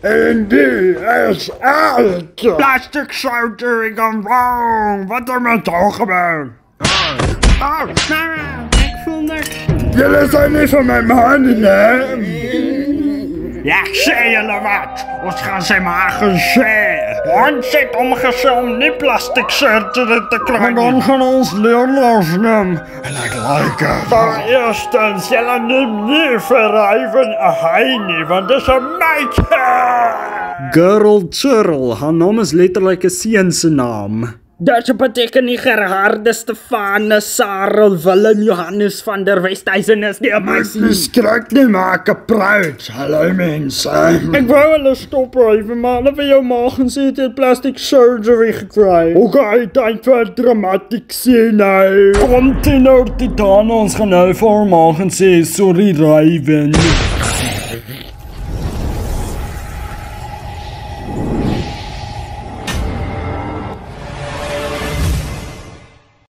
En die is uit. Plastic surgery gone wrong. Wat er met jou gebeurd? Oh, ik voel niks. Jullie zijn niet van mijn man, nee? Ja, ik zei jullie wat. Ons gaan ze maken zeer. Ons zit omgezet om die plastic surgery te krijgen. Maar dan gaan ons leerloos nemen. En ik like het. Maar eerstens, jullie niet verrijven. Hij niet, want dat is een meidje. Girl Churl, haar naam is letterlijk 'n seun se naam. Dat beteken nie Gerharde Stefanus Sarel Willem Johannes van der Westhuizen is nie 'n meisie. Die skrik nie maak 'n pruit. Hallo mense. Ik wou hulle stopryven, maar hulle vir jou maag en sê het plastic surgery gekry. Okay, tyd vir dramatiek sien nou. Kom toe nou, Titana, ons gaan nou vir haar maag en sê sorry Raven.